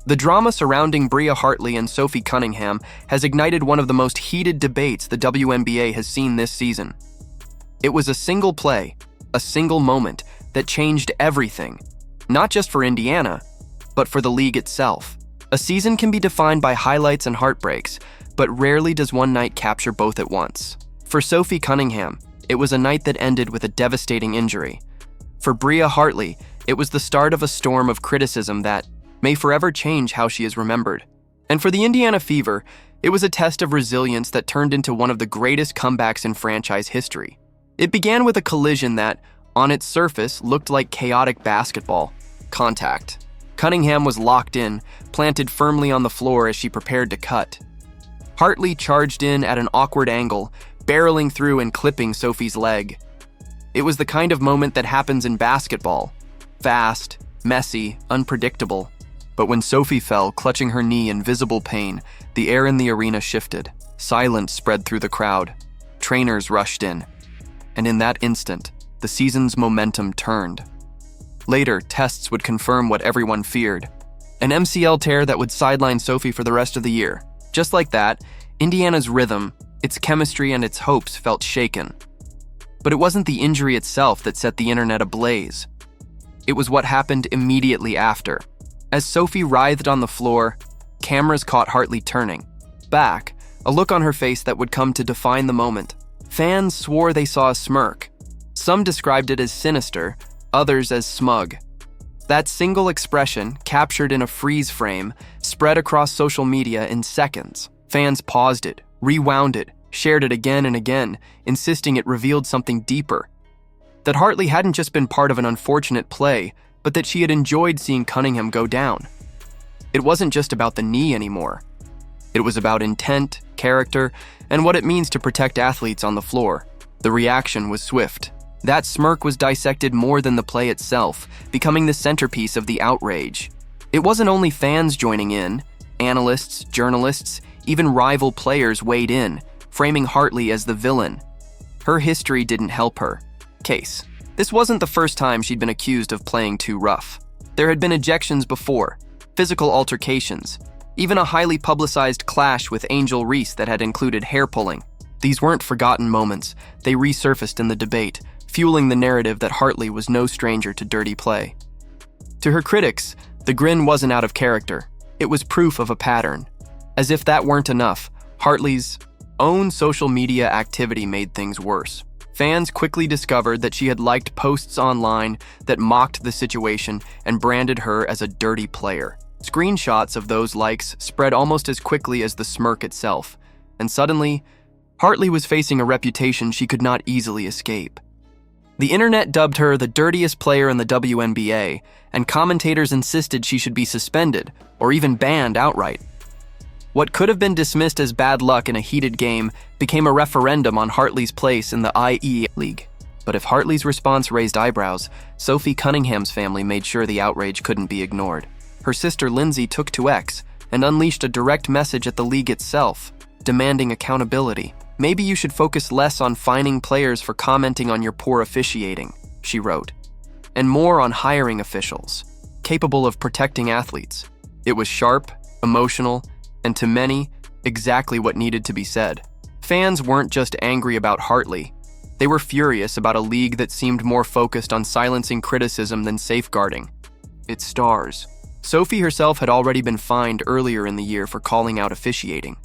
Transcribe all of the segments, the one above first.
The drama surrounding Bria Hartley and Sophie Cunningham has ignited one of the most heated debates the WNBA has seen this season. It was a single play, a single moment that changed everything, not just for Indiana, but for the league itself. A season can be defined by highlights and heartbreaks, but rarely does one night capture both at once. For Sophie Cunningham, it was a night that ended with a devastating injury. For Bria Hartley, it was the start of a storm of criticism that may forever change how she is remembered. And for the Indiana Fever, it was a test of resilience that turned into one of the greatest comebacks in franchise history. It began with a collision that, on its surface, looked like chaotic basketball contact. Cunningham was locked in, planted firmly on the floor as she prepared to cut. Hartley charged in at an awkward angle, barreling through and clipping Sophie's leg. It was the kind of moment that happens in basketball. Fast, messy, unpredictable. But when Sophie fell, clutching her knee in visible pain, the air in the arena shifted. Silence spread through the crowd. Trainers rushed in. And in that instant, the season's momentum turned. Later, tests would confirm what everyone feared. An MCL tear that would sideline Sophie for the rest of the year. Just like that, Indiana's rhythm, its chemistry, and its hopes felt shaken. But it wasn't the injury itself that set the internet ablaze. It was what happened immediately after. As Sophie writhed on the floor, cameras caught Hartley turning back, a look on her face that would come to define the moment. Fans swore they saw a smirk. Some described it as sinister, others as smug. That single expression, captured in a freeze frame, spread across social media in seconds. Fans paused it, rewound it, shared it again and again, insisting it revealed something deeper. That Hartley hadn't just been part of an unfortunate play, but that she had enjoyed seeing Cunningham go down. It wasn't just about the knee anymore. It was about intent, character, and what it means to protect athletes on the floor. The reaction was swift. That smirk was dissected more than the play itself, becoming the centerpiece of the outrage. It wasn't only fans joining in. Analysts, journalists, even rival players weighed in, framing Hartley as the villain. Her history didn't help her. Case. This wasn't the first time she'd been accused of playing too rough. There had been ejections before, physical altercations, even a highly publicized clash with Angel Reese that had included hair pulling. These weren't forgotten moments. They resurfaced in the debate, fueling the narrative that Hartley was no stranger to dirty play. To her critics, the grin wasn't out of character. It was proof of a pattern. As if that weren't enough, Hartley's own social media activity made things worse. Fans quickly discovered that she had liked posts online that mocked the situation and branded her as a dirty player. Screenshots of those likes spread almost as quickly as the smirk itself, and suddenly, Hartley was facing a reputation she could not easily escape. The internet dubbed her the dirtiest player in the WNBA, and commentators insisted she should be suspended or even banned outright. What could have been dismissed as bad luck in a heated game became a referendum on Hartley's place in the IE League. But if Hartley's response raised eyebrows, Sophie Cunningham's family made sure the outrage couldn't be ignored. Her sister Lindsay took to X and unleashed a direct message at the league itself, demanding accountability. "Maybe you should focus less on fining players for commenting on your poor officiating," she wrote, "and more on hiring officials, capable of protecting athletes." It was sharp, emotional, and to many, exactly what needed to be said. Fans weren't just angry about Hartley. They were furious about a league that seemed more focused on silencing criticism than safeguarding its stars. Sophie herself had already been fined earlier in the year for calling out officiating.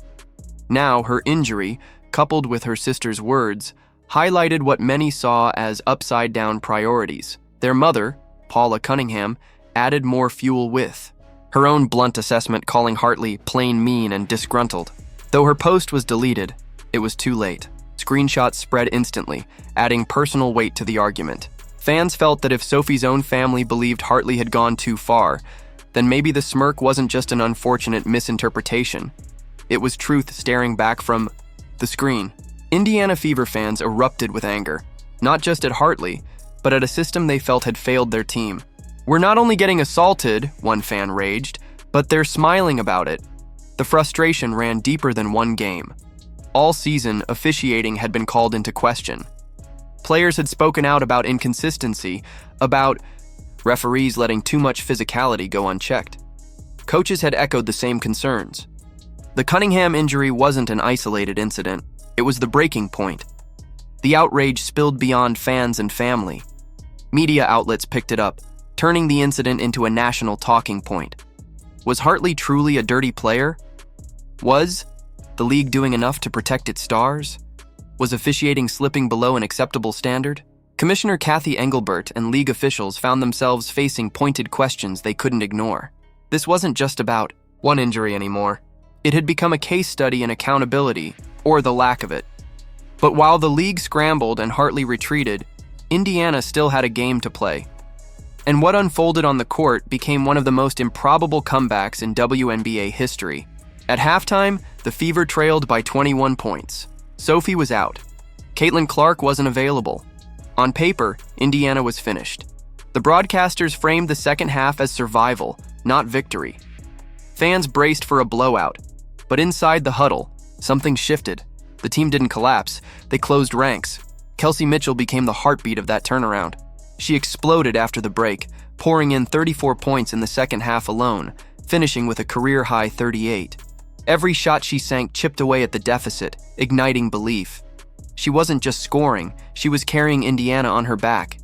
Now, her injury, coupled with her sister's words, highlighted what many saw as upside-down priorities. Their mother, Paula Cunningham, added more fuel with her own blunt assessment, calling Hartley plain mean and disgruntled. Though her post was deleted, it was too late. Screenshots spread instantly, adding personal weight to the argument. Fans felt that if Sophie's own family believed Hartley had gone too far, then maybe the smirk wasn't just an unfortunate misinterpretation. It was truth staring back from the screen. Indiana Fever fans erupted with anger, not just at Hartley, but at a system they felt had failed their team. "We're not only getting assaulted," one fan raged, "but they're smiling about it." The frustration ran deeper than one game. All season, officiating had been called into question. Players had spoken out about inconsistency, about referees letting too much physicality go unchecked. Coaches had echoed the same concerns. The Cunningham injury wasn't an isolated incident. It was the breaking point. The outrage spilled beyond fans and family. Media outlets picked it up, turning the incident into a national talking point. Was Hartley truly a dirty player? Was the league doing enough to protect its stars? Was officiating slipping below an acceptable standard? Commissioner Kathy Engelbert and league officials found themselves facing pointed questions they couldn't ignore. This wasn't just about one injury anymore. It had become a case study in accountability, or the lack of it. But while the league scrambled and Hartley retreated, Indiana still had a game to play. And what unfolded on the court became one of the most improbable comebacks in WNBA history. At halftime, the Fever trailed by 21 points. Sophie was out. Caitlin Clark wasn't available. On paper, Indiana was finished. The broadcasters framed the second half as survival, not victory. Fans braced for a blowout, but inside the huddle, something shifted. The team didn't collapse, they closed ranks. Kelsey Mitchell became the heartbeat of that turnaround. She exploded after the break, pouring in 34 points in the second half alone, finishing with a career-high 38. Every shot she sank chipped away at the deficit, igniting belief. She wasn't just scoring, she was carrying Indiana on her back,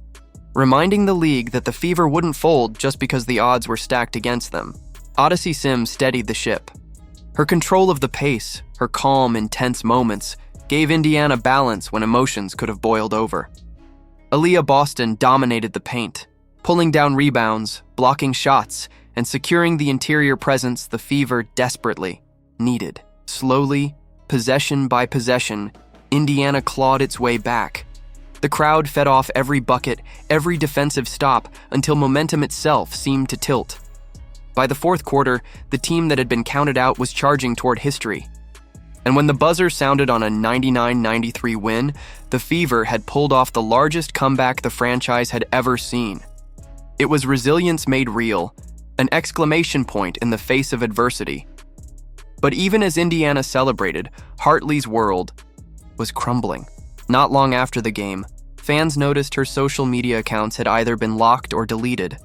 reminding the league that the Fever wouldn't fold just because the odds were stacked against them. Odyssey Sims steadied the ship. Her control of the pace, her calm, intense moments, gave Indiana balance when emotions could have boiled over. Aaliyah Boston dominated the paint, pulling down rebounds, blocking shots, and securing the interior presence the Fever desperately needed. Slowly, possession by possession, Indiana clawed its way back. The crowd fed off every bucket, every defensive stop, until momentum itself seemed to tilt. By the fourth quarter, the team that had been counted out was charging toward history. And when the buzzer sounded on a 99-93 win, the Fever had pulled off the largest comeback the franchise had ever seen. It was resilience made real, an exclamation point in the face of adversity. But even as Indiana celebrated, Hartley's world was crumbling. Not long after the game, fans noticed her social media accounts had either been locked or deleted.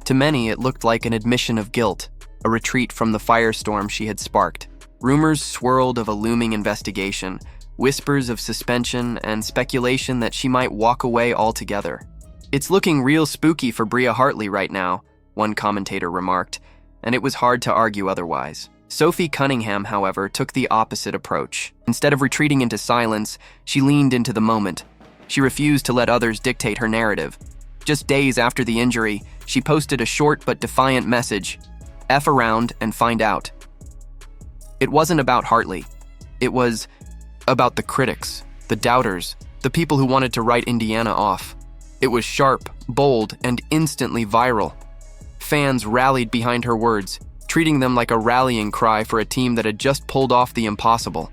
To many, it looked like an admission of guilt, a retreat from the firestorm she had sparked. Rumors swirled of a looming investigation, whispers of suspension, and speculation that she might walk away altogether. "It's looking real spooky for Bria Hartley right now," one commentator remarked, and it was hard to argue otherwise. Sophie Cunningham, however, took the opposite approach. Instead of retreating into silence, she leaned into the moment. She refused to let others dictate her narrative. Just days after the injury, she posted a short but defiant message: "F around and find out." It wasn't about Hartley. It was about the critics, the doubters, the people who wanted to write Indiana off. It was sharp, bold, and instantly viral. Fans rallied behind her words, treating them like a rallying cry for a team that had just pulled off the impossible.